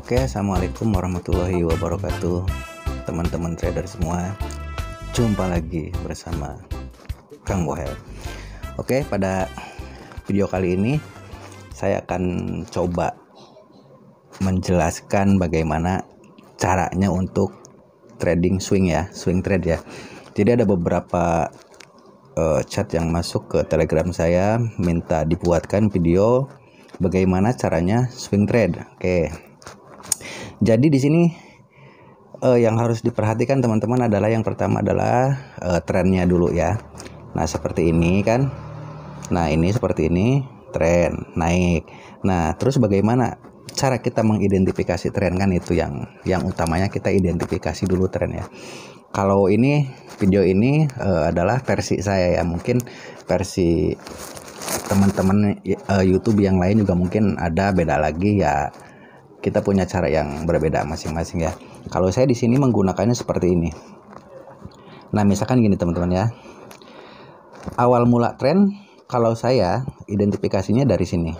Oke, assalamualaikum warahmatullahi wabarakatuh, teman-teman trader semua. Jumpa lagi bersama Kang Bohel. Oke, pada video kali ini saya akan coba menjelaskan bagaimana caranya untuk trading swing trade ya. Jadi ada beberapa chat yang masuk ke Telegram saya minta dibuatkan video bagaimana caranya swing trade. Oke. Jadi di sini yang harus diperhatikan teman-teman adalah yang pertama adalah trennya dulu ya. Nah, seperti ini kan. Nah, ini seperti ini, tren naik. Nah, terus bagaimana cara kita mengidentifikasi tren, kan itu yang utamanya kita identifikasi dulu tren ya. Kalau ini video ini adalah versi saya ya, mungkin versi teman-teman YouTube yang lain juga mungkin ada beda lagi ya. Kita punya cara yang berbeda masing-masing ya. Kalau saya di sini menggunakannya seperti ini. Nah, misalkan gini teman-teman ya. Awal mula tren kalau saya identifikasinya dari sini.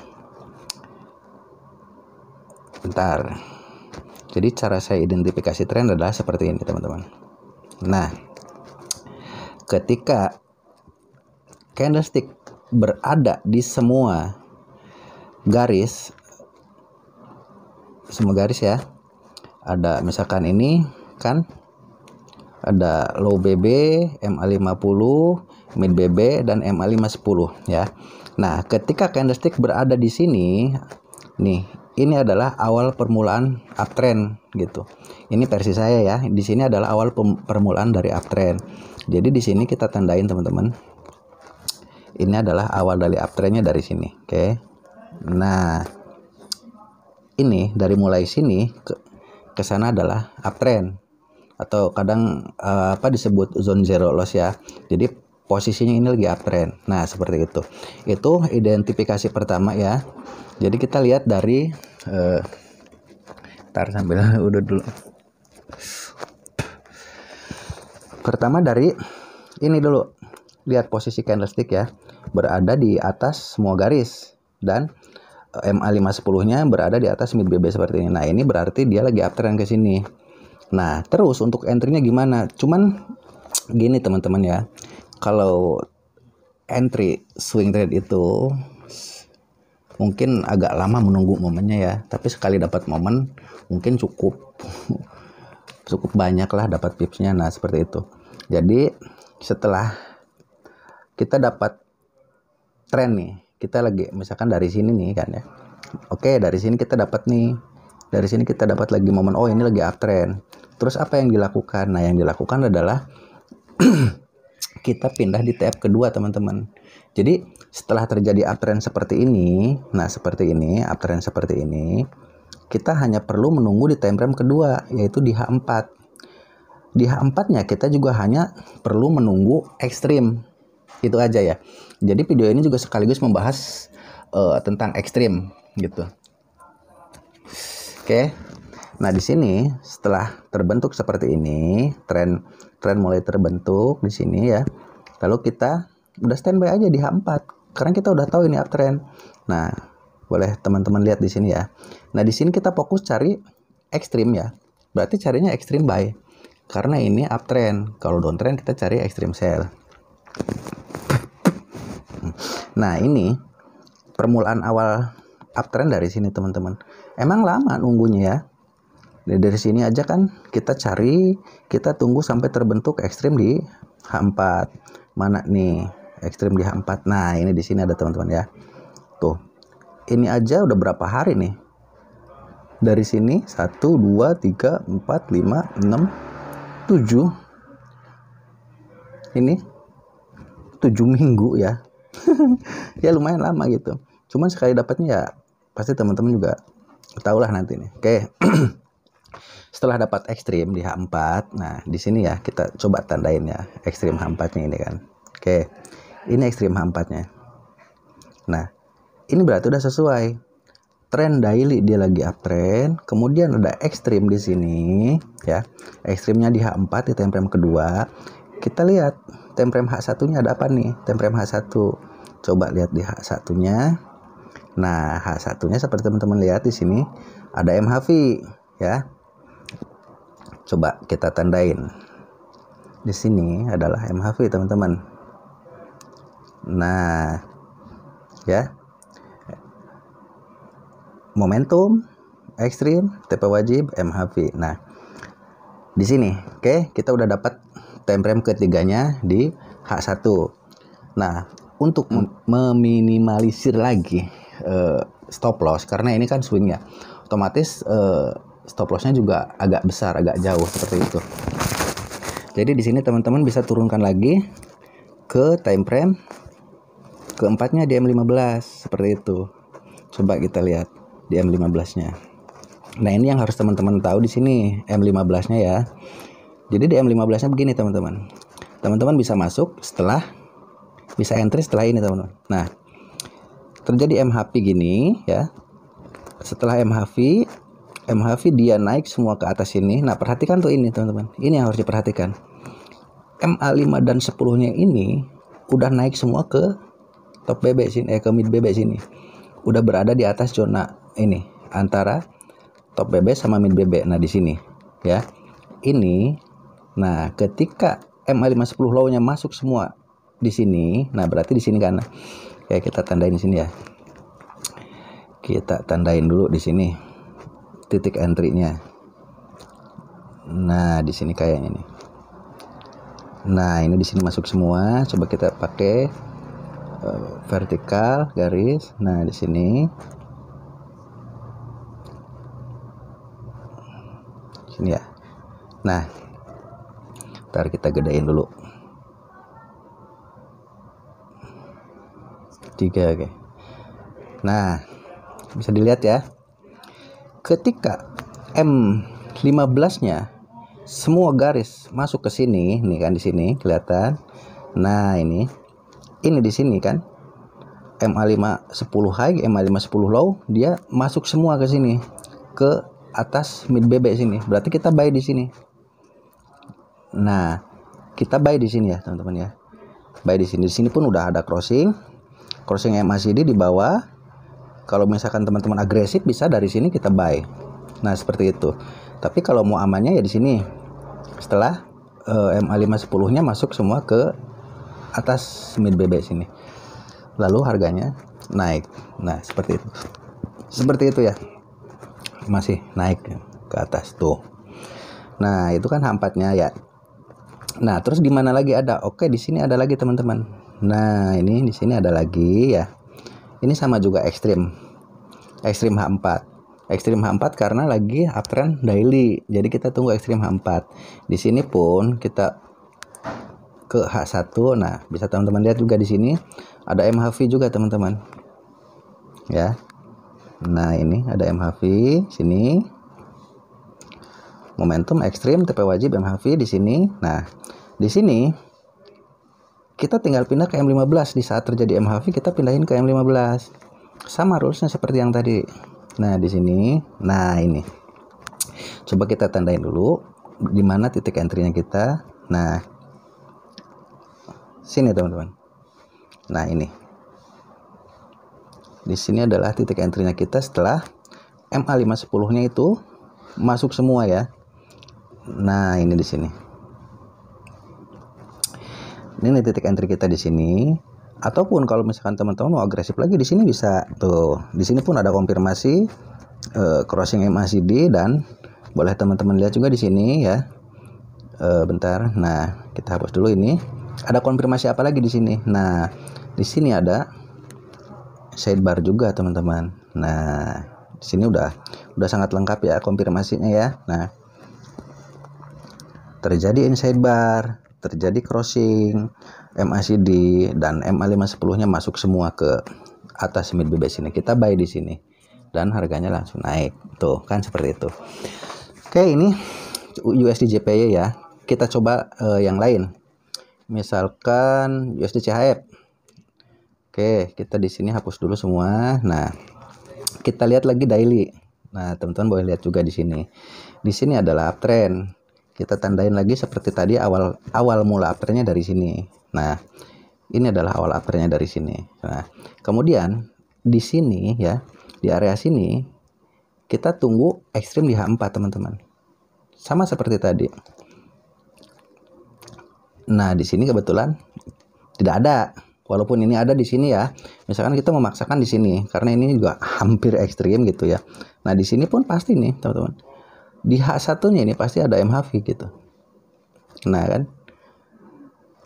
Bentar. Jadi cara saya identifikasi tren adalah seperti ini teman-teman. Nah, ketika candlestick berada di semua garis ya, ada misalkan ini kan ada low BB, MA50, mid BB dan MA510 ya. Nah, ketika candlestick berada di sini nih, ini adalah awal permulaan uptrend gitu. Ini versi saya ya. Di sini adalah awal permulaan dari uptrend. Jadi di sini kita tandain teman-teman. Ini adalah awal dari uptrendnya dari sini. Oke. Nah, ini dari mulai sini ke sana adalah uptrend atau kadang disebut zone zero loss ya. Jadi posisinya ini lagi uptrend. Nah, seperti itu. Itu identifikasi pertama ya. Jadi kita lihat dari sambil udah dulu. Pertama dari ini dulu. Lihat posisi candlestick ya. Berada di atas semua garis dan MA510-nya berada di atas mid BB seperti ini. Nah, ini berarti dia lagi uptrend ke sini. Nah, terus untuk entry-nya gimana? Cuman gini teman-teman ya. Kalau entry swing trade itu mungkin agak lama menunggu momennya ya. Tapi sekali dapat momen mungkin cukup banyak lah dapat tipsnya. Nah, seperti itu. Jadi setelah kita dapat tren nih, kita lagi misalkan dari sini nih kan ya. Oke, dari sini kita dapat nih. Dari sini kita dapat lagi momen, oh ini lagi uptrend. Terus apa yang dilakukan? Nah, yang dilakukan adalah kita pindah di tab kedua teman-teman. Jadi setelah terjadi uptrend seperti ini, nah seperti ini, uptrend seperti ini, kita hanya perlu menunggu di time frame kedua, yaitu di H4. Di H4-nya kita juga hanya perlu menunggu ekstrim. Itu aja ya. Jadi video ini juga sekaligus membahas tentang ekstrim gitu. Oke. Nah, di sini setelah terbentuk seperti ini, tren mulai terbentuk di sini ya. Lalu kita udah standby aja di H4 karena kita udah tahu ini uptrend. Nah, boleh teman-teman lihat di sini ya. Nah, di sini kita fokus cari ekstrim ya. Berarti carinya ekstrim buy. Karena ini uptrend. Kalau downtrend kita cari ekstrim sell. Nah, ini permulaan awal uptrend dari sini teman-teman. Emang lama nunggunya ya. Dari sini aja kan kita cari, kita tunggu sampai terbentuk ekstrim di H4. Mana nih ekstrim di H4? Nah, ini di sini ada teman-teman ya. Tuh. Ini aja udah berapa hari nih? Dari sini 1 2 3 4 5 6 7. Ini 7 minggu ya. Ya lumayan lama gitu. Cuman sekali dapatnya ya pasti teman-teman juga tahulah nanti nih. Oke. Setelah dapat ekstrim di H4, nah di sini ya kita coba tandain ya ekstrim H4-nya ini kan. Oke. Ini ekstrim H4-nya. Nah, ini berarti udah sesuai. Trend daily dia lagi uptrend, kemudian ada ekstrim di sini ya. Ekstrimnya di H4 di time frame kedua. Kita lihat time frame H1-nya ada apa nih? Time frame H1. Coba lihat di H1-nya. Nah, H1-nya seperti teman-teman lihat di sini ada MHV. ya. Coba kita tandain. Di sini adalah MHV teman-teman. Nah, ya. Momentum, ekstrim, TP wajib, MHV. Nah, di sini, oke, kita udah dapat time frame ketiganya di H1. Nah, untuk meminimalisir lagi stop loss, karena ini kan swing ya, otomatis stop lossnya juga agak besar, agak jauh seperti itu. Jadi di sini teman-teman bisa turunkan lagi ke time frame keempatnya di M15 seperti itu. Coba kita lihat di M15-nya. Nah, ini yang harus teman-teman tahu di sini M15-nya ya. Jadi di M15-nya begini teman-teman. Teman-teman bisa masuk setelah, bisa entry setelah ini teman-teman. Nah, terjadi MHV gini ya. Setelah MHV dia naik semua ke atas ini. Nah, perhatikan tuh ini teman-teman. Ini yang harus diperhatikan. MA5 dan 10-nya ini udah naik semua ke top BB sini, ke mid BB sini. Udah berada di atas zona ini antara top BB sama mid BB. Nah, di sini ya. Ini nah, ketika MA5 10 low-nya masuk semua di sini, nah berarti di sini kan. Kayak kita tandain di sini ya. Kita tandain dulu di sini titik entry-nya. Nah, di sini kayaknya nih. Nah, ini di sini masuk semua. Coba kita pakai vertikal garis. Nah, di sini. Sini ya. Nah, ntar kita gedein dulu. 3, oke. Nah, bisa dilihat ya. Ketika M15-nya semua garis masuk ke sini, nih kan di sini kelihatan. Nah, ini di sini kan MA5 10 high, MA5 10 low, dia masuk semua ke sini, ke atas mid BB sini. Berarti kita buy di sini. Nah, kita buy di sini ya, teman-teman ya. Buy di sini. Di sini pun udah ada crossing MACD di bawah. Kalau misalkan teman-teman agresif bisa dari sini kita buy. Nah, seperti itu. Tapi kalau mau amannya ya di sini. Setelah MA5 10-nya masuk semua ke atas mid BB sini. Lalu harganya naik. Nah, seperti itu. Seperti itu ya. Masih naik ke atas tuh. Nah, itu kan H4-nya ya. Nah, terus di mana lagi ada? Oke, di sini ada lagi teman-teman. Nah, ini di sini ada lagi ya. Ini sama juga ekstrim H4. Ekstrim H4 karena lagi uptrend daily. Jadi kita tunggu ekstrim H4. Di sini pun kita ke H1. Nah, bisa teman-teman lihat juga di sini ada MHV juga teman-teman. Ya. Nah, ini ada MHV sini. Momentum ekstrim TP wajib MHV di sini. Nah, di sini kita tinggal pindah ke M15. Di saat terjadi MHV kita pindahin ke M15. Sama rulesnya seperti yang tadi. Nah, di sini. Nah, ini. Coba kita tandain dulu di mana titik entry-nya kita. Nah, sini teman-teman. Nah, ini. Di sini adalah titik entry-nya kita setelah MA5 10-nya itu masuk semua ya. Nah, ini di sini. Ini titik entry kita di sini. Ataupun kalau misalkan teman-teman mau agresif lagi di sini bisa tuh. Di sini pun ada konfirmasi crossing MACD dan boleh teman-teman lihat juga di sini ya. Bentar. Nah, kita hapus dulu ini. Ada konfirmasi apa lagi di sini? Nah, di sini ada sidebar juga teman-teman. Nah, di sini udah sangat lengkap ya konfirmasinya ya. Nah, terjadi inside bar, terjadi crossing MACD dan MA5 10-nya masuk semua ke atas mid BB sini. Kita buy di sini dan harganya langsung naik. Tuh, kan seperti itu. Oke, ini USD JPY ya. Kita coba yang lain. Misalkan USD CHF. Oke, kita di sini hapus dulu semua. Nah, kita lihat lagi daily. Nah, teman-teman boleh lihat juga di sini. Di sini adalah uptrend. Kita tandain lagi seperti tadi awal mula uptrendnya dari sini. Nah, ini adalah awal uptrendnya dari sini. Nah, kemudian di sini ya, di area sini kita tunggu ekstrim di H4 teman-teman. Sama seperti tadi. Nah, di sini kebetulan tidak ada. Walaupun ini ada di sini ya. Misalkan kita memaksakan di sini karena ini juga hampir ekstrim gitu ya. Nah, di sini pun pasti nih, teman-teman. Di H1-nya ini pasti ada MHV gitu. Nah, kan.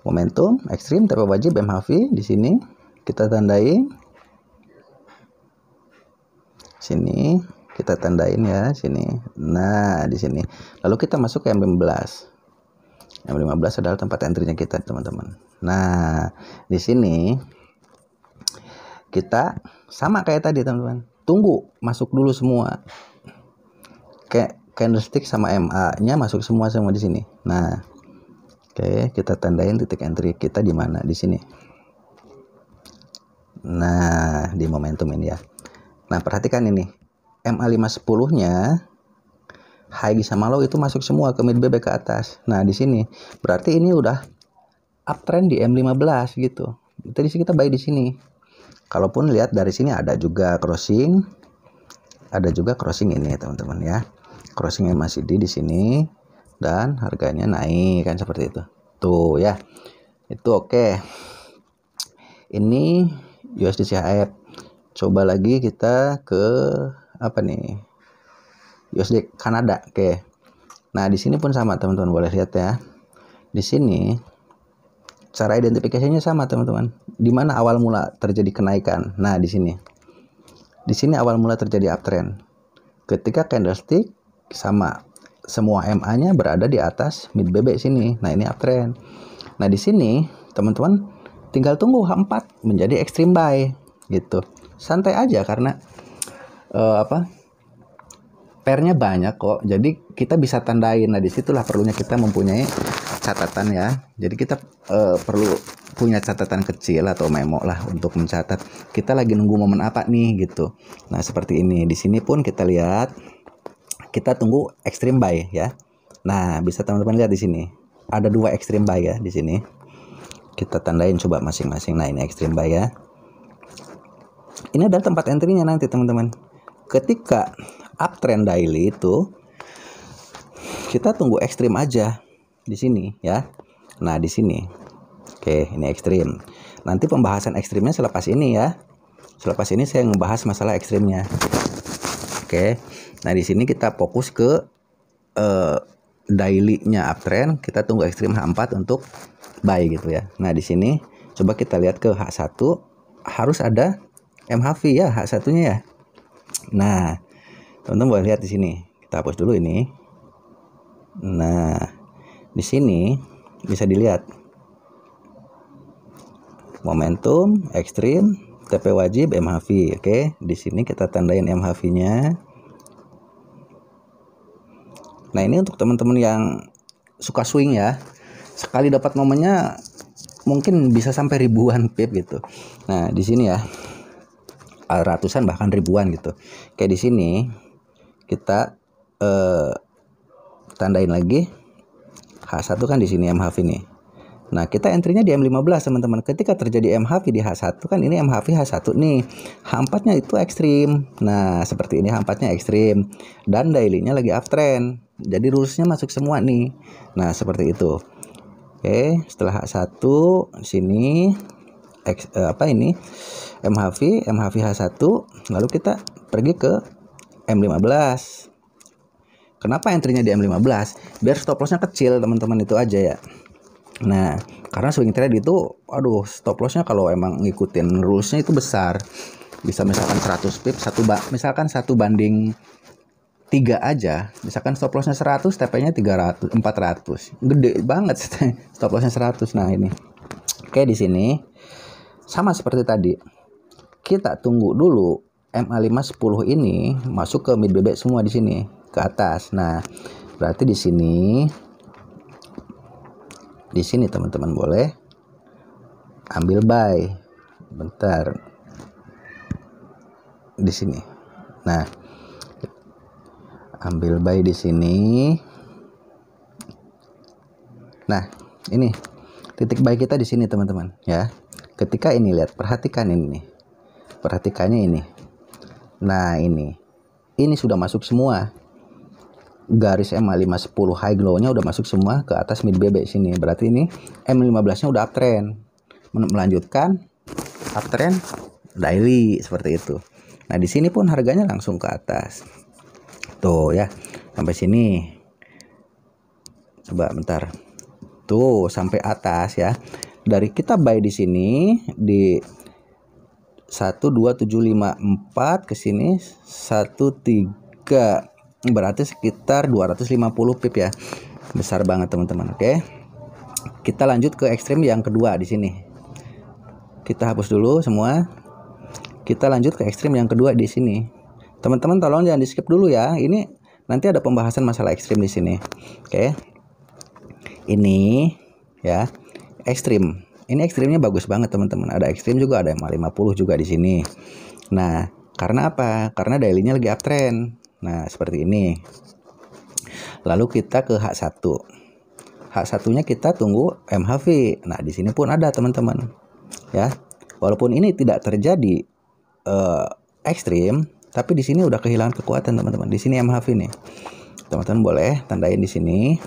Momentum ekstrim TP wajib MHV di sini kita tandai. Sini kita tandain ya, sini. Nah, di sini. Lalu kita masuk ke M15. M15 adalah tempat entry-nya kita, teman-teman. Nah, di sini kita sama kayak tadi, teman-teman. Tunggu masuk dulu semua. Kayak candlestick sama MA-nya masuk semua di sini. Nah, oke, kita tandain titik entry kita di mana? Di sini. Nah, di momentum ini ya. Nah, perhatikan ini. MA510-nya high sama low itu masuk semua ke mid BB ke atas. Nah, di sini berarti ini udah uptrend di M15 gitu. Jadi kita buy di sini. Kalaupun lihat dari sini ada juga crossing. Ada juga crossing ini, teman-teman ya. Crossing MACD di sini dan harganya naik kan seperti itu. Tuh ya. Itu oke. Ini USD CHF. Coba lagi kita ke apa nih? USD Kanada. Oke. Nah, di sini pun sama, teman-teman, boleh lihat ya. Di sini cara identifikasinya sama, teman-teman. Di mana awal mula terjadi kenaikan? Nah, di sini. Di sini awal mula terjadi uptrend. Ketika candlestick sama semua MA-nya berada di atas mid BB sini. Nah, ini uptrend. Nah, di sini, teman-teman, tinggal tunggu H4 menjadi extreme buy gitu. Santai aja karena pairnya banyak kok, jadi kita bisa tandain. Nah, disitulah perlunya kita mempunyai catatan ya. Jadi kita perlu punya catatan kecil atau memo lah untuk mencatat kita lagi nunggu momen apa nih gitu. Nah, seperti ini. Di sini pun kita lihat kita tunggu extreme buy ya. Nah, bisa teman-teman lihat di sini ada 2 extreme buy ya di sini. Kita tandain coba masing-masing. Nah, ini extreme buy ya. Ini adalah tempat entry-nya nanti, teman-teman. Ketika uptrend daily itu kita tunggu ekstrim aja di sini ya. Nah, di sini. Oke, ini ekstrim. Nanti pembahasan ekstrimnya selepas ini ya. Selepas ini saya ngebahas masalah ekstrimnya. Oke. Nah, di sini kita fokus ke daily-nya uptrend, kita tunggu ekstrim H4 untuk buy gitu ya. Nah, di sini coba kita lihat ke H1 harus ada MHV ya, H1-nya ya. Nah, teman-teman boleh lihat di sini. Kita hapus dulu ini. Nah, di sini bisa dilihat momentum, ekstrim, TP wajib, MHV. Oke, di sini kita tandain MHV-nya. Nah, ini untuk teman-teman yang suka swing ya. Sekali dapat momennya mungkin bisa sampai ribuan pip gitu. Nah, di sini ya ratusan bahkan ribuan gitu. Kayak di sini kita tandain lagi H1 kan di sini MHV nih. Nah, kita entry-nya di M15, teman-teman. Ketika terjadi MHV di H1 kan ini MHV H1 nih. H4-nya itu ekstrim. Nah, seperti ini H4-nya ekstrim dan daily-nya lagi uptrend. Jadi rules-nya masuk semua nih. Nah, seperti itu. Oke, setelah H1 sini ini MHV H1, lalu kita pergi ke M15. Kenapa entry-nya di M15? Biar stop loss-nya kecil, teman-teman, itu aja ya. Nah, karena swing trade itu stop loss-nya kalau emang ngikutin rules-nya itu besar. Bisa misalkan 100 pip misalkan 1 banding 3 aja. Misalkan stop loss-nya 100, TP-nya 300, 400. Gede banget stop loss-nya 100. Nah, ini. Oke, di sini sama seperti tadi. Kita tunggu dulu MA510 ini masuk ke mid BB semua di sini ke atas. Nah, berarti di sini teman-teman boleh ambil buy. Bentar. Di sini. Nah, ambil buy di sini. Nah, ini titik buy kita di sini, teman-teman ya. Ketika ini lihat, perhatikan ini nih. Perhatikannya ini. Nah, ini. ini sudah masuk semua. Garis MA510 high glow-nya udah masuk semua ke atas mid BB sini. Berarti ini M15-nya udah uptrend. Melanjutkan uptrend daily seperti itu. Nah, di sini pun harganya langsung ke atas. Tuh ya, sampai sini. Coba bentar. Tuh, sampai atas ya. Dari kita buy di sini di 12754 ke sini 13, berarti sekitar 250 pip ya. Besar banget teman-teman. Oke. Kita lanjut ke ekstrim yang kedua di sini. Kita hapus dulu semua. Kita lanjut ke ekstrim yang kedua di sini. Teman-teman tolong jangan di-skip dulu ya. Ini nanti ada pembahasan masalah ekstrim di sini. Oke. Ini ya, ekstrim. Ini ekstrimnya bagus banget teman-teman. Ada ekstrim juga, ada yang 50 juga di sini. Nah, karena apa? Karena daily-nya lagi uptrend. Nah, seperti ini. Lalu kita ke H1. H1-nya kita tunggu MHV. Nah, di sini pun ada teman-teman. Ya. Walaupun ini tidak terjadi ekstrim, tapi di sini udah kehilangan kekuatan teman-teman. Di sini MHV nih. Teman-teman boleh tandain di sini.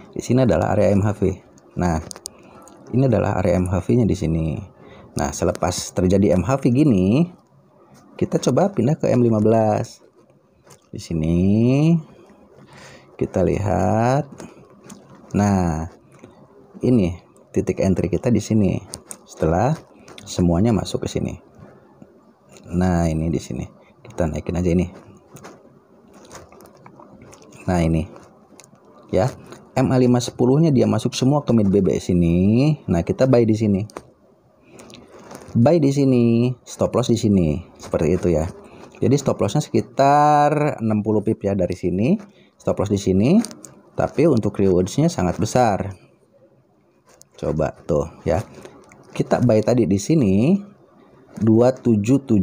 Di sini adalah area MHV. Nah, ini adalah area MHV-nya di sini. Nah, selepas terjadi MHV gini, kita coba pindah ke M15. Di sini kita lihat. Nah, ini titik entry kita di sini. Setelah semuanya masuk ke sini. Nah, ini di sini. Kita naikin aja ini. Nah, ini. Ya. MA510-nya dia masuk semua ke mid BB sini. Nah, kita buy di sini. Buy di sini, stop loss di sini. Seperti itu ya. Jadi stop lossnya sekitar 60 pip ya dari sini. Stop loss di sini. Tapi untuk rewards-nya sangat besar. Coba tuh ya. Kita buy tadi di sini 2777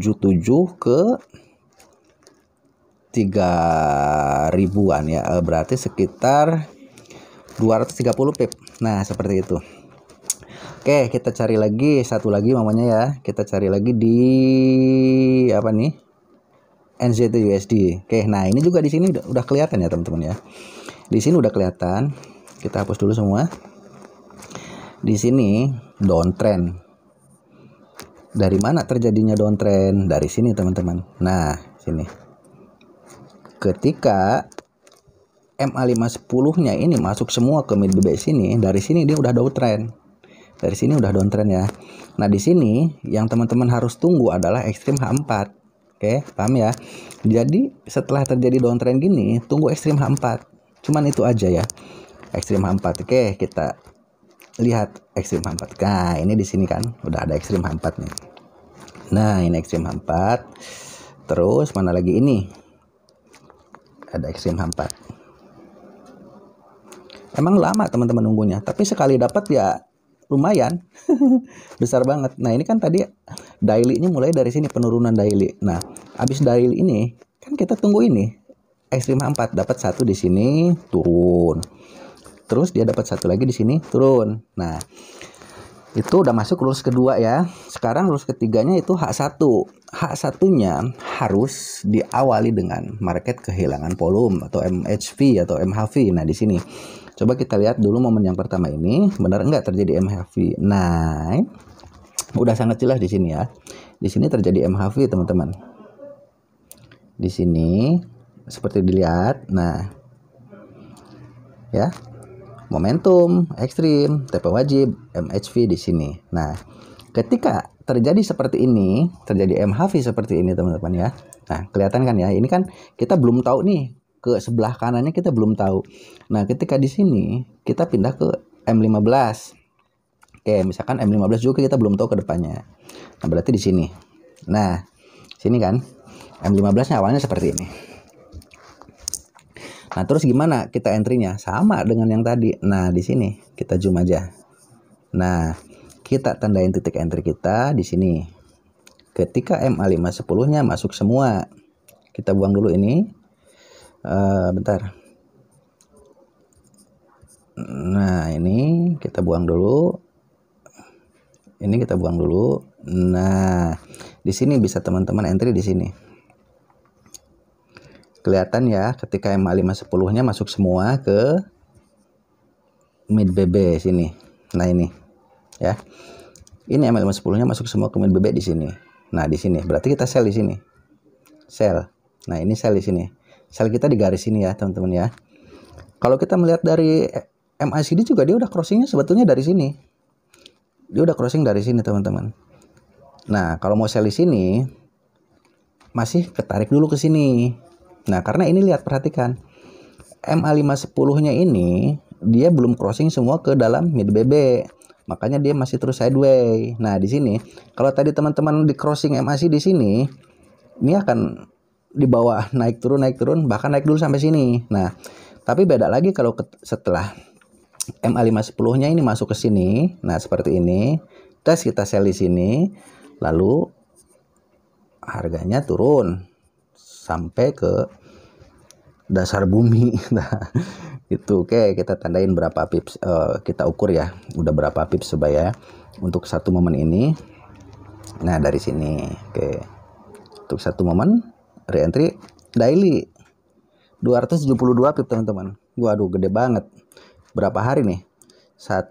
ke 3000-an ya. Berarti sekitar 230 pip. Nah, seperti itu. Oke, kita cari lagi satu lagi mamanya ya. Kita cari lagi di apa nih? NZT USD. Oke, nah ini juga di sini udah kelihatan ya, teman-teman ya. Di sini udah kelihatan. Kita hapus dulu semua. Di sini downtrend. Dari mana terjadinya downtrend? Dari sini, teman-teman. Nah, sini. Ketika MA510-nya ini masuk semua ke mid BB sini, dari sini dia udah downtrend. Dari sini udah downtrend ya. Nah, di sini yang teman-teman harus tunggu adalah ekstrim H4. Oke, paham ya? Jadi, setelah terjadi downtrend gini, tunggu ekstrim H4. Cuman itu aja ya. Ekstrim H4. Oke, kita lihat ekstrim H4. Nah, ini di sini kan udah ada ekstrim H4 nih. Nah, ini ekstrim H4. Terus mana lagi ini? Ada ekstrim H4. Emang lama teman-teman nunggunya, tapi sekali dapat ya lumayan. Besar banget. Nah, ini kan tadi daily-nya mulai dari sini, penurunan daily. Nah, habis daily ini kan kita tunggu ini ekstrim H4, dapat satu di sini turun. Terus dia dapat satu lagi di sini turun. Nah, itu udah masuk rules kedua ya. Sekarang rules ketiganya itu H1. H1-nya harus diawali dengan market kehilangan volume atau MHV atau MHV. Nah, di sini coba kita lihat dulu momen yang pertama ini, benar enggak terjadi MHV. Nah, udah sangat jelas di sini ya. Di sini terjadi MHV, teman-teman. Di sini seperti dilihat. Nah, ya. Momentum, ekstrim, TP wajib, MHV di sini. Nah, ketika terjadi seperti ini, terjadi MHV seperti ini, teman-teman ya. Nah, kelihatan kan ya? Ini kan kita belum tahu nih. Ke sebelah kanannya kita belum tahu. Nah, ketika di sini kita pindah ke M15. Oke, misalkan M15 juga kita belum tahu ke depannya. Nah, berarti di sini. Nah, sini kan M15-nya awalnya seperti ini. Nah, terus gimana kita entry-nya? Sama dengan yang tadi. Nah, di sini kita zoom aja. Nah, kita tandain titik entry kita di sini. Ketika MA510-nya masuk semua. Kita buang dulu ini. Bentar. Nah, ini kita buang dulu. Ini kita buang dulu. Nah, di sini bisa teman-teman entry di sini. Kelihatan ya ketika MA510-nya masuk semua ke mid BB sini. Nah ini ya. Ini MA510-nya masuk semua ke mid BB di sini. Nah, di sini berarti kita sell di sini. Sell. Nah, ini sell di sini. Sell kita di garis ini ya, teman-teman ya. Kalau kita melihat dari MACD juga dia udah crossingnya sebetulnya dari sini. Dia udah crossing dari sini, teman-teman. Nah, kalau mau sell di sini masih ketarik dulu ke sini. Nah, karena ini lihat, perhatikan. MA510-nya ini dia belum crossing semua ke dalam mid BB. Makanya dia masih terus sideways. Nah, di sini kalau tadi teman-teman di crossing MACD di sini, ini akan di bawah naik turun, bahkan naik dulu sampai sini. Nah, tapi beda lagi kalau setelah MA510-nya ini masuk ke sini. Nah, seperti ini. Tes kita sell di sini, lalu harganya turun sampai ke dasar bumi. Nah, itu oke, kita tandain berapa pips, kita ukur ya, udah berapa pips supaya untuk satu momen ini. Nah, dari sini, oke, untuk satu momen re-entry daily 272 pips, teman-teman. Waduh, gede banget. Berapa hari nih? 1,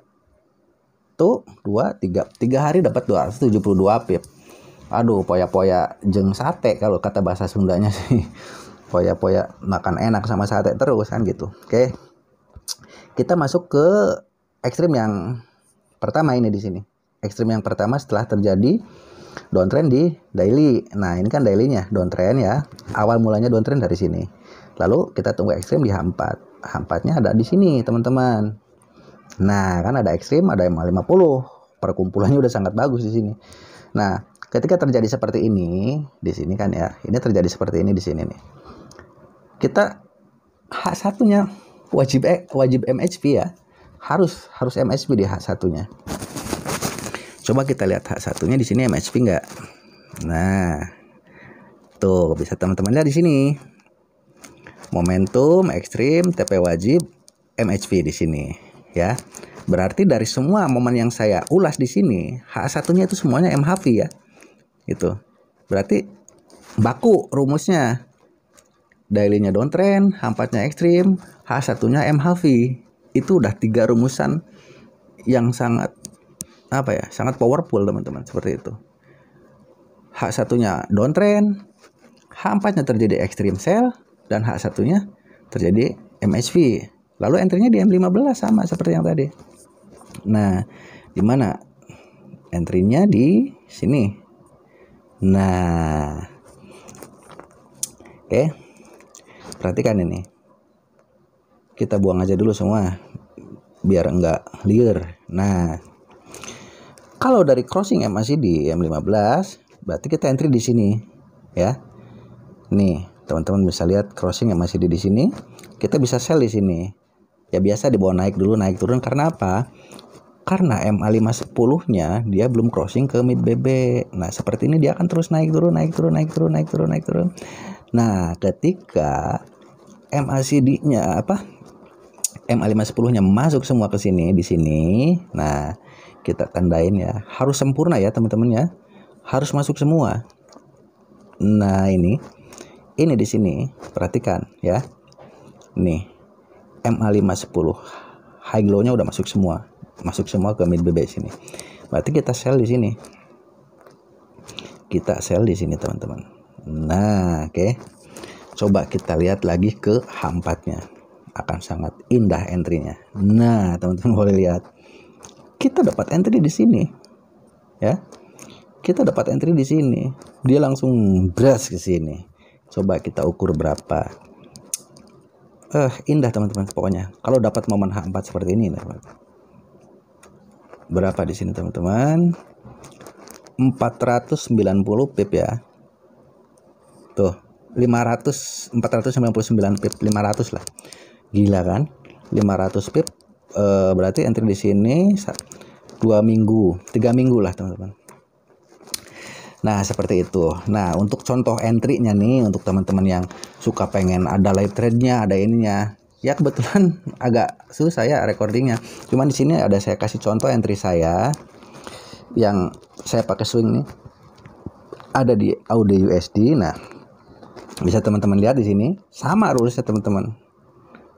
2, 3 hari dapat 272 pips. Aduh, poya-poya jeng sate kalau kata bahasa Sundanya sih. Poya-poya makan enak sama sate terus kan gitu. Oke. Kita masuk ke ekstrim yang pertama ini di sini. Ekstrim yang pertama setelah terjadi downtrend di daily. Nah, ini kan daily-nya downtrend ya. Awal mulanya downtrend dari sini. Lalu kita tunggu ekstrim di H4. H4-nya ada di sini, teman-teman. Nah, kan ada ekstrim, ada MA50. Perkumpulannya udah sangat bagus di sini. Nah, ketika terjadi seperti ini di sini kan ya. Ini terjadi seperti ini di sini nih. Kita H1-nya wajib MHP ya. Harus MHP di H1-nya. Coba kita lihat H1-nya di sini MHP enggak? Nah, tuh bisa teman-teman lihat di sini. Momentum ekstrim TP wajib MHP di sini ya. Berarti dari semua momen yang saya ulas di sini, H1-nya itu semuanya MHP ya. Itu. Berarti baku rumusnya. Daily-nya downtrend, H4-nya ekstrim, H1-nya MHP. Itu udah 3 rumusan yang sangat sangat powerful, teman-teman, seperti itu. H1-nya downtrend, H4-nya terjadi ekstrim sell, dan H1-nya terjadi MHP. Lalu entry-nya di M15 sama seperti yang tadi. Nah, di mana entry-nya? Di sini. Nah, oke. Perhatikan ini. Kita buang aja dulu semua biar enggak liar. Nah, kalau dari crossing MACD M15 berarti kita entry di sini ya. Nih, teman-teman bisa lihat crossing MACD di sini. Kita bisa sell di sini. Ya biasa dibawa naik dulu, naik turun. Karena apa? Karena MA510-nya dia belum crossing ke mid BB. Nah, seperti ini dia akan terus naik turun. Nah, ketika MACD-nya MA510-nya masuk semua ke sini di sini. Nah, kita tandain ya. Harus sempurna ya, teman-teman ya. Harus masuk semua. Nah, ini di sini. Perhatikan ya. Nih. MA510 high low-nya udah masuk semua. Masuk semua ke mid BB sini. Berarti kita sell di sini. Teman-teman. Nah, oke. Coba kita lihat lagi ke H4-nya. Akan sangat indah entry-nya. Nah, teman-teman boleh lihat. Kita dapat entry di sini. Ya. Kita dapat entry di sini. Dia langsung bras ke sini. Coba kita ukur berapa. Indah, teman-teman, pokoknya. Kalau dapat momen H4 seperti ini, berapa di sini, teman-teman? 490 pip ya. Tuh. 499 pip, 500 lah. Gila kan? 500 pip berarti entry di sini 3 minggu lah, teman-teman. Nah, seperti itu. Nah, untuk contoh entry-nya nih untuk teman-teman yang suka pengen ada live trade-nya, ada ininya. Ya kebetulan agak susah ya recordingnya. Cuman di sini ada saya kasih contoh entry saya yang saya pakai swing nih. Ada di AUD USD. Nah, Bisa teman-teman lihat di sini, sama rulesnya teman-teman.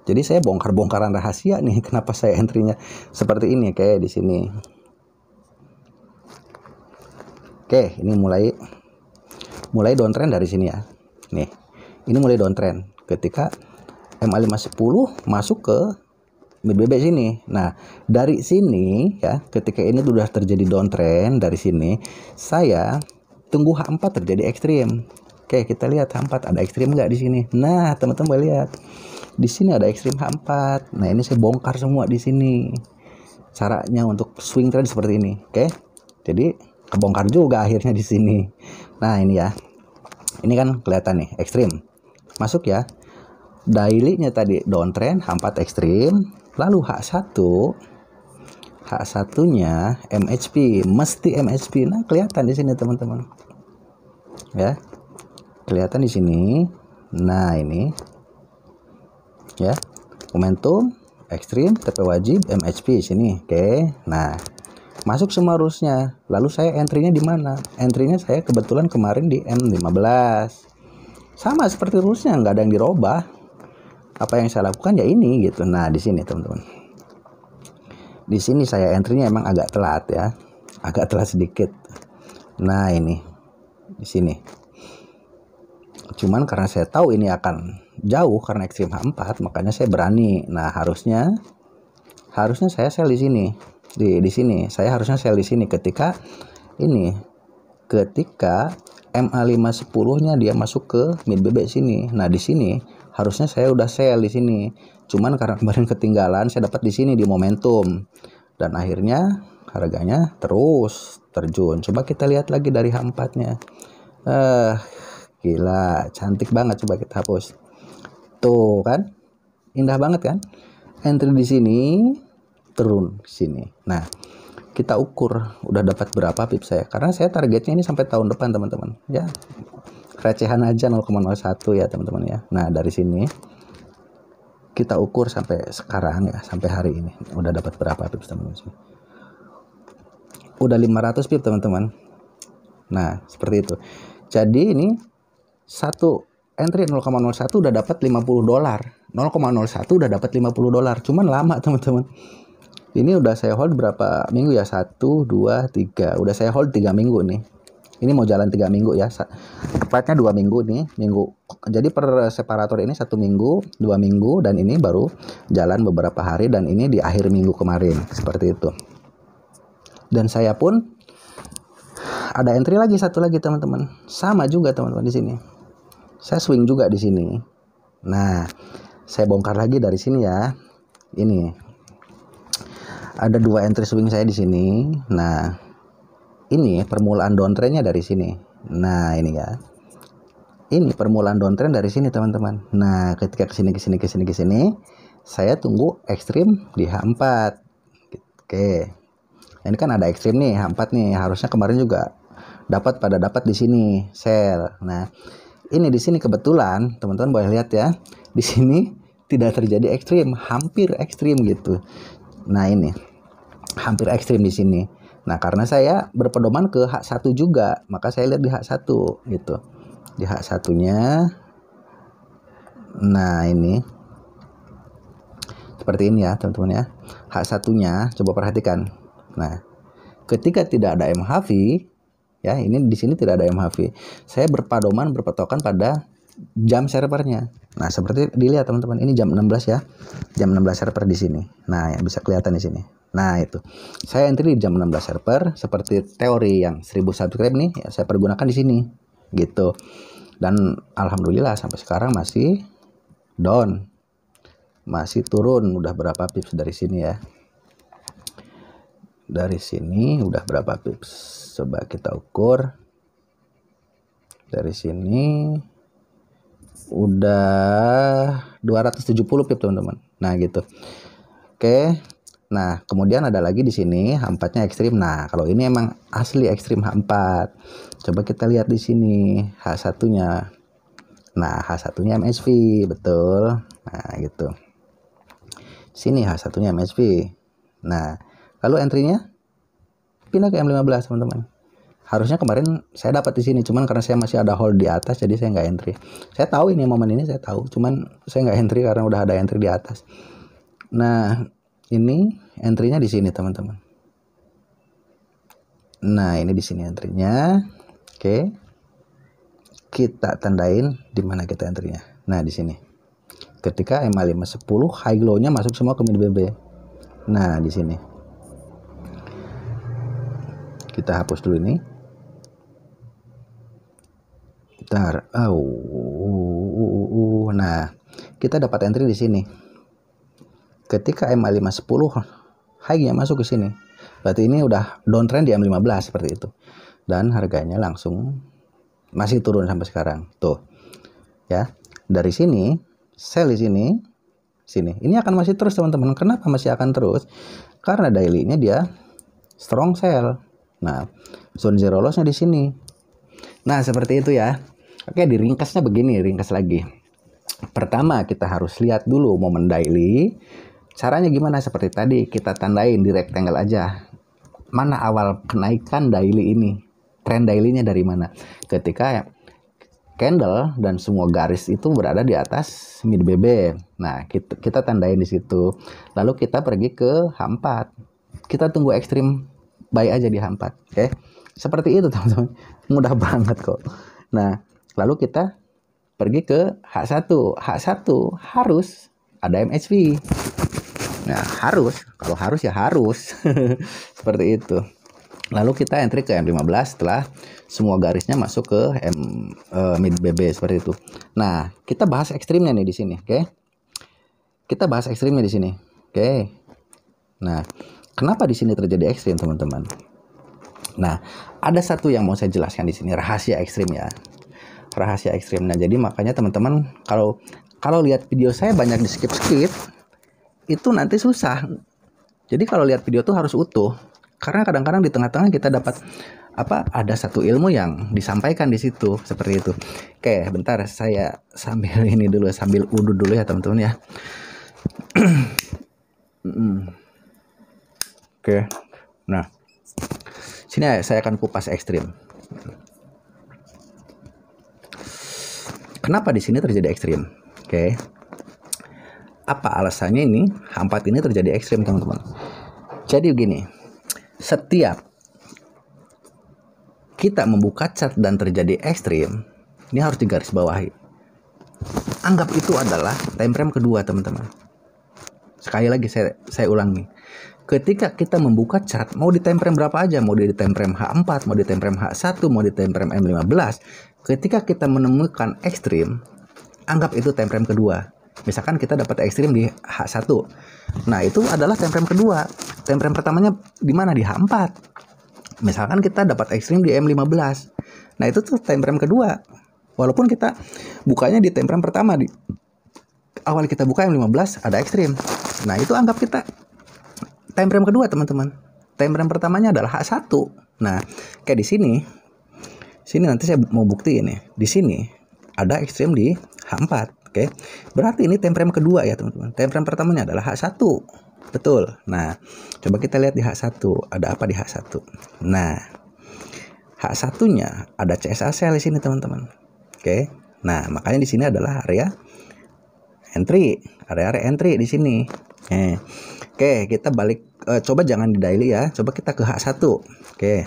Jadi saya bongkar-bongkaran rahasia nih, kenapa saya entry-nya seperti ini kayak di sini. Oke, ini mulai downtrend dari sini ya. Nih, ini mulai downtrend ketika MA510 masuk ke mid BB sini. Nah, dari sini ya, ketika ini sudah terjadi downtrend dari sini, saya tunggu H4 terjadi ekstrim. Oke, kita lihat H4 ada ekstrim nggak di sini. Nah, teman-teman boleh lihat. Di sini ada ekstrim H4. Nah, ini saya bongkar semua di sini. Caranya untuk swing trade seperti ini. Oke. Jadi kebongkar juga akhirnya di sini. Nah, ini ya. Ini kan kelihatan nih, ekstrim. Masuk ya. Daily-nya tadi downtrend, H4 ekstrim. Lalu H1-nya MHP, mesti MHP. Nah, kelihatan di sini teman-teman. Ya. Kelihatan di sini. Nah, ini. Ya. Momentum ekstrim, TP wajib, MHP sini. Oke. Nah, masuk semua rulesnya. Lalu saya entry-nya di mana? Entry-nya saya kebetulan kemarin di M15. Sama seperti rulesnya, nggak ada yang dirubah. Apa yang saya lakukan ya ini gitu. Nah, di sini teman-teman. Di sini saya entry-nya emang agak telat ya. Agak telat sedikit. Nah, ini. Di sini. Cuman karena saya tahu ini akan jauh karena ekstrim H4, makanya saya berani. Nah, harusnya saya sell di sini. Di sini saya harusnya sell di sini ketika MA510-nya dia masuk ke mid BB sini. Nah, di sini harusnya saya udah sell di sini. Cuman karena kemarin ketinggalan, saya dapat di sini di momentum. Dan akhirnya harganya terus terjun. Coba kita lihat lagi dari H4-nya. Gila, cantik banget. Coba kita hapus. Tuh kan? Indah banget kan? Entry di sini, turun ke sini. Nah, kita ukur udah dapat berapa pips saya. Karena saya targetnya ini sampai tahun depan, teman-teman. Ya. Recehan aja 0,01 ya, teman-teman ya. Nah, dari sini kita ukur sampai sekarang ya, sampai hari ini. Udah dapat berapa pips, teman-teman? Udah 500 pips, teman-teman. Nah, seperti itu. Jadi ini satu entry 0,01 udah dapat $50. 0,01 udah dapat $50. Cuman lama, teman-teman. Ini udah saya hold berapa minggu ya? 1, 2, 3. Udah saya hold 3 minggu nih. Ini mau jalan 3 minggu ya. Tepatnya 2 minggu nih. Jadi per separator ini 1 minggu, 2 minggu, dan ini baru jalan beberapa hari, dan ini di akhir minggu kemarin. Seperti itu. Dan saya pun ada entry lagi, satu lagi teman-teman. Sama juga teman-teman di sini. Saya swing juga di sini. Nah, saya bongkar lagi dari sini ya. Ini. Ada 2 entry swing saya di sini. Nah, ini permulaan downtrendnya dari sini. Nah, ini ya. Ini permulaan downtrend dari sini, teman-teman. Nah, ketika kesini, saya tunggu ekstrim di H4. Oke. Ini kan ada ekstrim nih, H4 nih. Harusnya kemarin juga dapat di sini, sell. Nah, ini di sini kebetulan, teman-teman boleh lihat ya. Di sini tidak terjadi ekstrim, hampir ekstrim gitu. Nah, ini hampir ekstrim di sini. Nah, karena saya berpedoman ke H1 juga, maka saya lihat di H1 gitu. Di H1-nya. Nah, ini seperti ini ya, teman-teman ya. H1-nya coba perhatikan. Nah, ketika tidak ada MHV ya, ini di sini tidak ada MHV. Saya berpatokan pada jam servernya. Nah, seperti dilihat teman-teman, ini jam 16 ya. Jam 16 server di sini. Nah, ya bisa kelihatan di sini. Nah, itu. Saya entry di jam 16 server seperti teori yang 1000 subscribe nih, ya saya pergunakan di sini. Gitu. Dan alhamdulillah sampai sekarang masih down. Masih turun, udah berapa pips dari sini ya. Dari sini udah berapa pips? Coba kita ukur. Dari sini udah 270 pip, teman-teman. Nah, gitu. Oke. Nah, kemudian ada lagi di sini H4-nya ekstrim. Nah, kalau ini emang asli ekstrim H4. Coba kita lihat di sini H1-nya. Nah, H1-nya MHV, betul. Nah, gitu. Sini H1-nya MHV. Nah, lalu entry-nya pindah ke M15, teman-teman. Harusnya kemarin saya dapat di sini, cuman karena saya masih ada hold di atas, jadi saya nggak entry. Saya tahu ini momen ini saya tahu, cuman saya nggak entry karena udah ada entry di atas. Nah, ini entry-nya di sini teman-teman. Nah, ini di sini entry-nya. Oke. Kita tandain di mana kita entry-nya. Nah, di sini. Ketika EMA 510 high low-nya masuk semua ke mid BB. Nah, di sini. Kita hapus dulu ini. Bentar. Nah, kita dapat entry di sini. Ketika EMA 510 high-nya masuk ke sini. Berarti ini udah downtrend di M15 seperti itu. Dan harganya langsung masih turun sampai sekarang. Tuh. Ya. Dari sini, sell di sini. Ini akan masih terus teman-teman. Kenapa masih akan terus? Karena daily-nya dia strong sell. Nah, zone zero loss-nya di sini. Nah, seperti itu ya. Oke, diringkasnya begini, ringkas lagi. Pertama, kita harus lihat dulu momen daily. Caranya gimana? Seperti tadi, kita tandain di rectangle aja. Mana awal kenaikan daily ini? Trend daily-nya dari mana? Ketika candle dan semua garis itu berada di atas mid BB. Nah, kita tandain di situ. Lalu kita pergi ke H4. Kita tunggu ekstrim buy aja di H4, oke? Seperti itu, teman-teman. Mudah banget kok. Nah, lalu kita pergi ke H1. H1 harus ada MHV. Nah, harus. Kalau harus ya harus. Seperti itu. Lalu kita entry ke M15 setelah semua garisnya masuk ke mid BB seperti itu. Nah, kita bahas ekstrimnya nih di sini, oke? Kita bahas ekstrimnya di sini, oke? Nah, kenapa di sini terjadi ekstrim, teman-teman? Nah, ada satu yang mau saya jelaskan di sini, rahasia ekstrim ya. Rahasia ekstrim. Nah, jadi makanya teman-teman kalau lihat video saya banyak di skip itu nanti susah. Jadi kalau lihat video tuh harus utuh. Karena kadang-kadang di tengah-tengah kita dapat ada satu ilmu yang disampaikan di situ seperti itu. Oke, bentar saya sambil ini dulu, sambil uduh dulu ya teman-teman ya. Oke. Nah, sini saya akan kupas ekstrim. Kenapa di sini terjadi ekstrim? Oke. Apa alasannya ini H4 ini terjadi ekstrim, teman-teman? Jadi begini. Setiap kita membuka chart dan terjadi ekstrim, ini harus digarisbawahi. Anggap itu adalah time frame kedua, teman-teman. Sekali lagi saya ulangi. Ketika kita membuka chart, mau di time frame berapa aja, mau di time frame H4, mau di time frame H1, mau di time frame M15, ketika kita menemukan ekstrim, anggap itu time frame kedua. Misalkan kita dapat ekstrim di H1. Nah, itu adalah time frame kedua. Time frame pertamanya di mana? Di H4. Misalkan kita dapat ekstrim di M15. Nah, itu tuh time frame kedua. Walaupun kita bukanya di time frame pertama, di awal kita buka M15 ada ekstrim. Nah, itu anggap kita time frame kedua, teman-teman. Time frame pertamanya adalah H1. Nah, kayak di sini nanti saya mau buktiin nih. Di sini ada ekstrim di H4, oke? Berarti ini time frame kedua ya, teman-teman. Time frame pertamanya adalah H1. Betul. Nah, coba kita lihat di H1. Ada apa di H1? Nah, H1-nya ada CSA sell di sini, teman-teman. Oke. Nah, makanya di sini adalah area entry, area entry di sini. Oke, kita balik, coba jangan di daily ya, coba kita ke H1. Oke,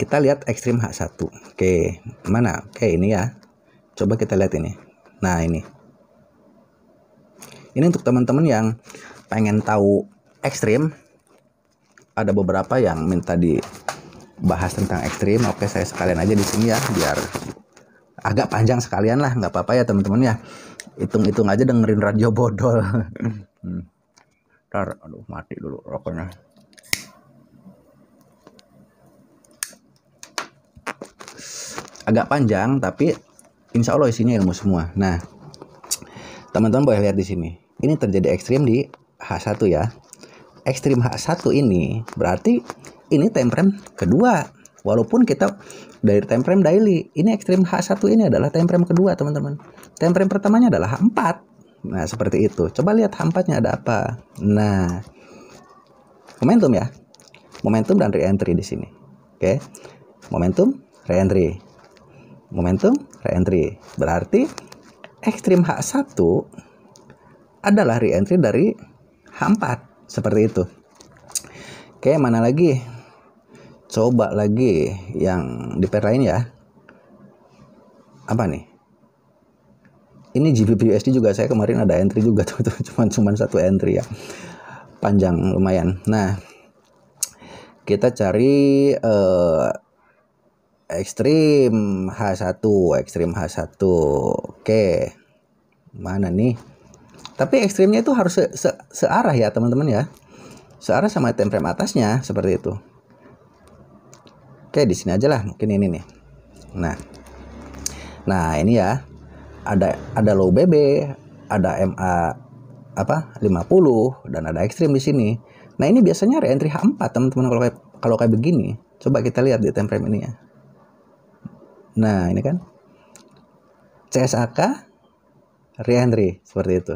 kita lihat ekstrim H1. Oke, mana? Oke, ini ya, coba kita lihat ini. Nah, ini untuk teman-teman yang pengen tahu ekstrim. Ada beberapa yang minta dibahas tentang ekstrim. Oke, saya sekalian aja di sini ya, biar agak panjang sekalian lah, nggak apa-apa ya teman-teman ya. Hitung-hitung aja dengerin radio bodol. Ntar, aduh mati dulu rokoknya. Agak panjang tapi insya Allah isinya ilmu semua. Nah, teman-teman boleh lihat di sini. Ini terjadi ekstrim di H1 ya. Ekstrim H1 ini berarti ini time frame kedua. Walaupun kita dari time frame daily, ini ekstrim H1 ini adalah time frame kedua, teman-teman. Time frame pertamanya adalah H4. Nah, seperti itu. Coba lihat H4-nya ada apa. Nah, momentum ya. Momentum dan re-entry di sini. Oke. momentum, reentry. Momentum, reentry. Berarti ekstrim H1 adalah reentry dari H4. Seperti itu. Oke, mana lagi? Coba lagi yang di pair lain ya. Apa nih? Ini GBP/USD juga saya kemarin ada entry juga tuh, cuman satu entry ya. Panjang lumayan. Nah, kita cari ekstrim H1, ekstrim H1. Oke. Mana nih? Tapi ekstrimnya itu harus searah ya, teman-teman ya. Searah sama time frame atasnya seperti itu. Oke, di sini aja lah, mungkin ini nih. Nah, ini ya. Ada low BB, ada MA 50 dan ada ekstrim di sini. Nah, ini biasanya reentry H4, teman-teman, kalau kayak begini. Coba kita lihat di time frame ini ya. Nah, ini kan CSAK reentry seperti itu.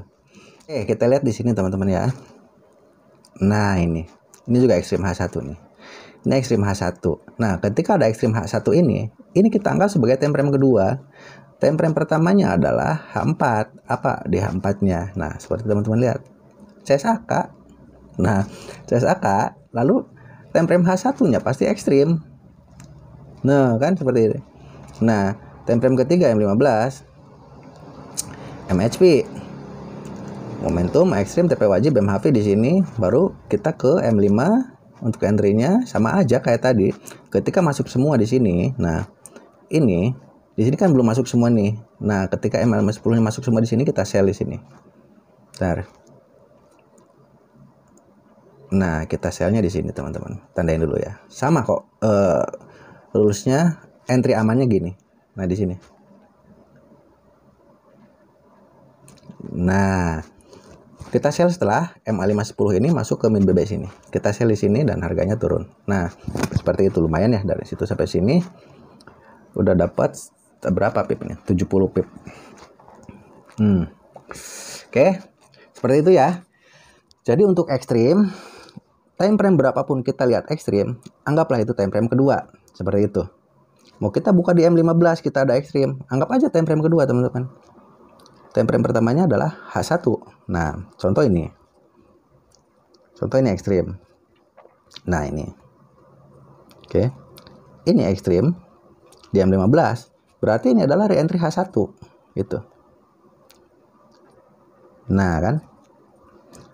Oke, kita lihat di sini teman-teman ya. Nah, ini juga ekstrim H1 nih. Ini ekstrim H1. Nah, ketika ada ekstrim H1 ini kita anggap sebagai time frame kedua. Time frame pertamanya adalah H4. Apa di H4-nya? Nah, seperti teman-teman lihat. CSAK. Nah, CSAK. Lalu time frame H1-nya pasti ekstrim. Nah, kan seperti ini. Nah, time frame ketiga M15. MHP. Momentum, ekstrim, TP wajib, MHV di sini. Baru kita ke M5 untuk entry-nya sama aja kayak tadi. Ketika masuk semua di sini. Nah, ini di sini kan belum masuk semua nih. Nah, ketika MA10-nya masuk semua di sini, kita sell di sini. Bentar. Nah, kita sell-nya di sini, teman-teman. Tandain dulu ya. Sama kok. Rules-nya entry amannya gini. Nah, di sini. Nah, kita sell setelah MA510 ini masuk ke min BB sini. Kita sell di sini dan harganya turun. Nah, seperti itu, lumayan ya dari situ sampai sini. Udah dapat berapa pipnya? 70 pip. Oke, seperti itu ya. Jadi untuk ekstrim, time frame berapapun kita lihat ekstrim, anggaplah itu time frame kedua. Seperti itu. Mau kita buka di M15, kita ada ekstrim, anggap aja time frame kedua, teman-teman. Time frame pertamanya adalah H1. Nah, contoh ini. Contoh ini ekstrim. Nah, ini. Oke. Ini ekstrim di M15. Berarti ini adalah reentry H1 gitu. Nah, kan?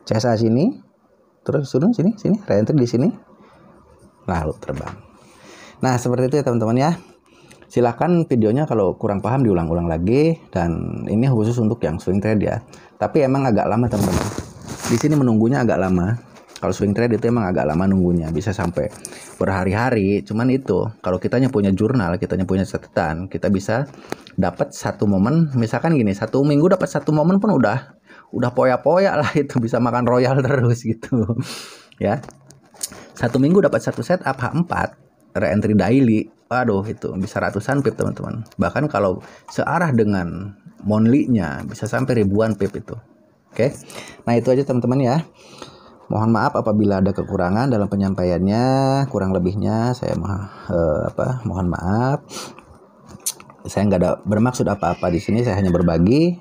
CSA sini, terus turun sini, reentry di sini. Lalu terbang. Nah, seperti itu ya, teman-teman ya. Silahkan videonya kalau kurang paham diulang-ulang lagi, dan ini khusus untuk yang swing trade ya. Tapi emang agak lama, teman-teman. Di sini menunggunya agak lama. Kalau swing trade itu emang agak lama nunggunya, bisa sampai berhari-hari. Cuman itu, kalau kitanya punya jurnal, kitanya punya catatan, kita bisa dapat satu momen. Misalkan gini, 1 minggu dapat 1 momen pun udah poya-poya lah itu, bisa makan royal terus gitu. Ya. 1 minggu dapat 1 setup H4, reentry daily. Waduh, itu bisa ratusan pip, teman-teman. Bahkan kalau searah dengan monthly-nya bisa sampai ribuan pip itu. Oke. Nah, itu aja teman-teman ya. Mohon maaf apabila ada kekurangan dalam penyampaiannya, kurang lebihnya saya mohon maaf. Saya nggak ada bermaksud apa-apa di sini, saya hanya berbagi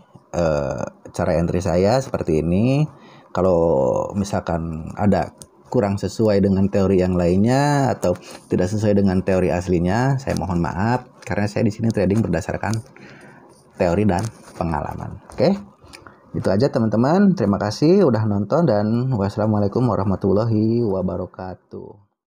cara entry saya seperti ini. Kalau misalkan ada kurang sesuai dengan teori yang lainnya atau tidak sesuai dengan teori aslinya, saya mohon maaf karena saya di sini trading berdasarkan teori dan pengalaman. Oke? Itu aja teman-teman, terima kasih udah nonton dan wassalamualaikum warahmatullahi wabarakatuh.